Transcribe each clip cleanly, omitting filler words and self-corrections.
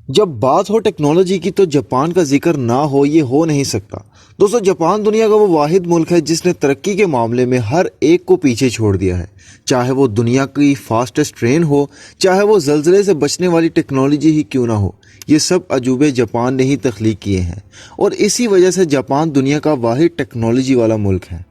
جب بات ہو ٹیکنالوجی کی تو جاپان کا ذکر نہ ہو یہ ہو نہیں سکتا۔ دوستو جاپان دنیا کا وہ واحد ملک ہے جس نے ترقی کے معاملے میں ہر ایک کو پیچھے چھوڑ دیا ہے، چاہے وہ دنیا کی فاسٹسٹ ٹرین ہو، چاہے وہ زلزلے سے بچنے والی ٹیکنالوجی ہی کیوں نہ ہو، یہ سب عجوبے جاپان نے ہی تخلیق کیے ہیں اور اسی وجہ سے جاپان دنیا کا واحد ٹیکنالوجی والا ملک ہے۔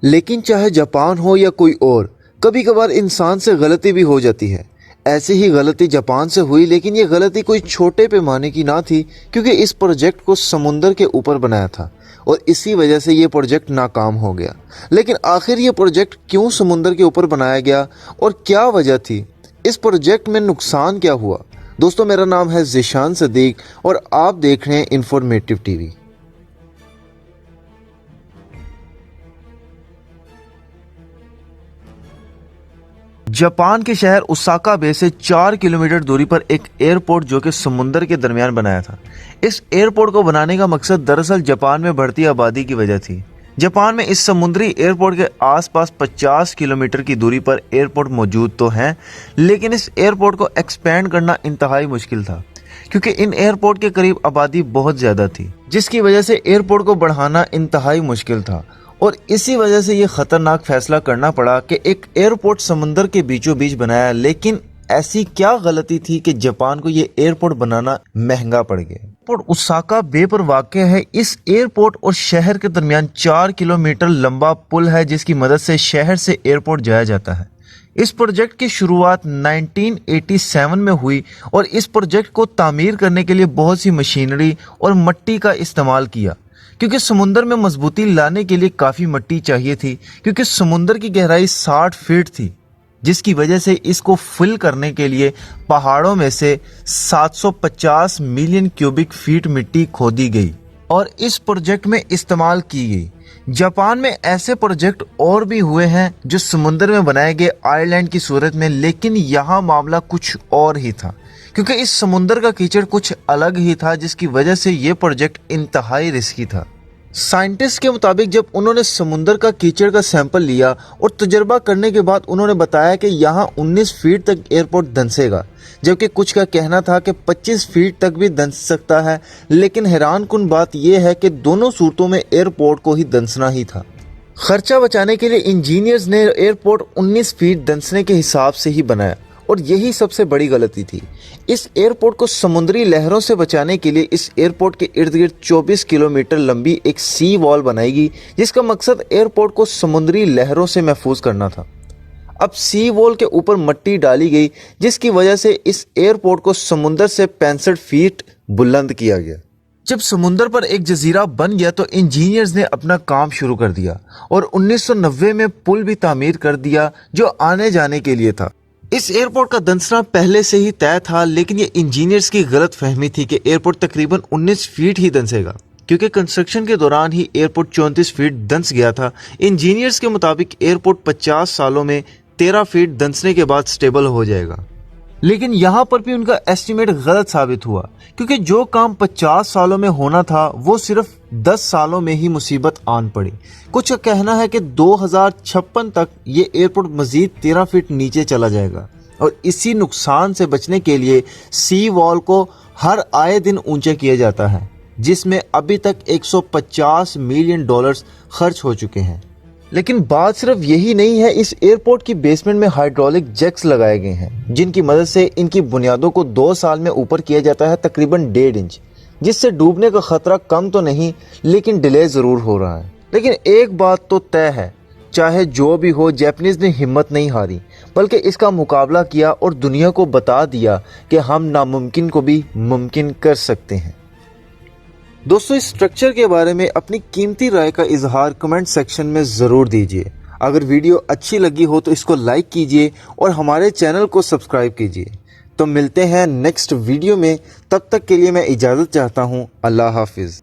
لیکن چاہے جاپان ہو یا کوئی اور، کبھی کبھار انسان سے غلطی بھی ہو جاتی ہے۔ ایسی ہی غلطی جاپان سے ہوئی، لیکن یہ غلطی کوئی چھوٹے پیمانے کی نہ تھی، کیونکہ اس پروجیکٹ کو سمندر کے اوپر بنایا تھا اور اسی وجہ سے یہ پروجیکٹ ناکام ہو گیا۔ لیکن آخر یہ پروجیکٹ کیوں سمندر کے اوپر بنایا گیا اور کیا وجہ تھی؟ اس پروجیکٹ میں نقصان کیا ہوا؟ دوستو میرا نام ہے ذیشان صدیق اور آپ دیکھ رہے ہیں انفارمیٹو ٹی وی۔ جاپان کے شہر اوساکا بے سے 4 کلومیٹر دوری پر ایک ایئرپورٹ جو کہ سمندر کے درمیان بنایا تھا۔ اس ایئرپورٹ کو بنانے کا مقصد دراصل جاپان میں بڑھتی آبادی کی وجہ تھی۔ جاپان میں اس سمندری ایئرپورٹ کے آس پاس 50 کلومیٹر کی دوری پر ایئرپورٹ موجود تو ہیں، لیکن اس ایئرپورٹ کو ایکسپینڈ کرنا انتہائی مشکل تھا، کیونکہ ان ایئرپورٹ کے قریب آبادی بہت زیادہ تھی، جس کی وجہ سے ایئرپورٹ کو بڑھانا انتہائی مشکل تھا۔ اور اسی وجہ سے یہ خطرناک فیصلہ کرنا پڑا کہ ایک ایئرپورٹ سمندر کے بیچوں بیچ بنایا۔ لیکن ایسی کیا غلطی تھی کہ جاپان کو یہ ایئرپورٹ بنانا مہنگا پڑ گیا؟ ایئرپورٹ اوساکا بے پر واقع ہے۔ اس ایئرپورٹ اور شہر کے درمیان 4 کلومیٹر لمبا پل ہے جس کی مدد سے شہر سے ایئرپورٹ جایا جاتا ہے۔ اس پروجیکٹ کی شروعات 1987 میں ہوئی اور اس پروجیکٹ کو تعمیر کرنے کے لیے بہت سی مشینری اور مٹی کا استعمال کیا، کیونکہ سمندر میں مضبوطی لانے کے لیے کافی مٹی چاہیے تھی، کیونکہ سمندر کی گہرائی 60 فٹ تھی، جس کی وجہ سے اس کو فل کرنے کے لیے پہاڑوں میں سے 750 ملین کیوبک فیٹ مٹی کھودی گئی اور اس پروجیکٹ میں استعمال کی گئی۔ جاپان میں ایسے پروجیکٹ اور بھی ہوئے ہیں جو سمندر میں بنائے گئے آئلینڈ کی صورت میں، لیکن یہاں معاملہ کچھ اور ہی تھا، کیونکہ اس سمندر کا کیچڑ کچھ الگ ہی تھا، جس کی وجہ سے یہ پروجیکٹ انتہائی رسکی تھا۔ سائنٹسٹ کے مطابق جب انہوں نے سمندر کا کیچڑ کا سیمپل لیا اور تجربہ کرنے کے بعد انہوں نے بتایا کہ یہاں 19 فٹ تک ایئرپورٹ دھنسے گا، جبکہ کچھ کا کہنا تھا کہ 25 فٹ تک بھی دھنس سکتا ہے۔ لیکن حیران کن بات یہ ہے کہ دونوں صورتوں میں ایئرپورٹ کو ہی دھنسنا ہی تھا۔ خرچہ بچانے کے لیے انجینئرز نے ایئرپورٹ 19 فٹ دھنسنے کے حساب سے ہی بنایا، اور یہی سب سے بڑی غلطی تھی۔ اس ایئرپورٹ کو سمندری لہروں سے بچانے کے لیے اس ایئرپورٹ کے ارد گرد 24 کلومیٹر لمبی ایک سی وال بنائی گئی، جس کا مقصد ایئرپورٹ کو سمندری لہروں سے محفوظ کرنا تھا۔ اب سی وال کے اوپر مٹی ڈالی گئی، جس کی وجہ سے اس ایئرپورٹ کو سمندر سے 65 فٹ بلند کیا گیا۔ جب سمندر پر ایک جزیرہ بن گیا تو انجینئرز نے اپنا کام شروع کر دیا اور 1990 میں پل بھی تعمیر کر دیا جو آنے جانے کے لیے تھا۔ اس ایئرپورٹ کا دھنسنا پہلے سے ہی طے تھا، لیکن یہ انجینئرز کی غلط فہمی تھی کہ ایئرپورٹ تقریباً 19 فٹ ہی دھنسے گا، کیونکہ کنسٹرکشن کے دوران ہی ایئرپورٹ 34 فٹ دھنس گیا تھا۔ انجینئرز کے مطابق ایئرپورٹ 50 سالوں میں 13 فٹ دھنسنے کے بعد سٹیبل ہو جائے گا، لیکن یہاں پر بھی ان کا ایسٹیمیٹ غلط ثابت ہوا، کیونکہ جو کام 50 سالوں میں ہونا تھا وہ صرف 10 سالوں میں ہی مصیبت آن پڑی۔ کچھ کا کہنا ہے کہ 2056 تک یہ ایئرپورٹ مزید 13 فٹ نیچے چلا جائے گا، اور اسی نقصان سے بچنے کے لیے سی وال کو ہر آئے دن اونچا کیا جاتا ہے، جس میں ابھی تک $150 ملین خرچ ہو چکے ہیں۔ لیکن بات صرف یہی نہیں ہے، اس ایئرپورٹ کی بیسمنٹ میں ہائیڈرولک جیکس لگائے گئے ہیں، جن کی مدد سے ان کی بنیادوں کو 2 سال میں اوپر کیا جاتا ہے، تقریباً 1.5 انچ، جس سے ڈوبنے کا خطرہ کم تو نہیں لیکن ڈیلے ضرور ہو رہا ہے۔ لیکن ایک بات تو طے ہے، چاہے جو بھی ہو، جاپنیز نے ہمت نہیں ہاری، بلکہ اس کا مقابلہ کیا اور دنیا کو بتا دیا کہ ہم ناممکن کو بھی ممکن کر سکتے ہیں۔ دوستو اس سٹرکچر کے بارے میں اپنی قیمتی رائے کا اظہار کمنٹ سیکشن میں ضرور دیجیے۔ اگر ویڈیو اچھی لگی ہو تو اس کو لائک کیجیے اور ہمارے چینل کو سبسکرائب کیجیے۔ تو ملتے ہیں نیکسٹ ویڈیو میں، تب تک کے لیے میں اجازت چاہتا ہوں۔ اللہ حافظ۔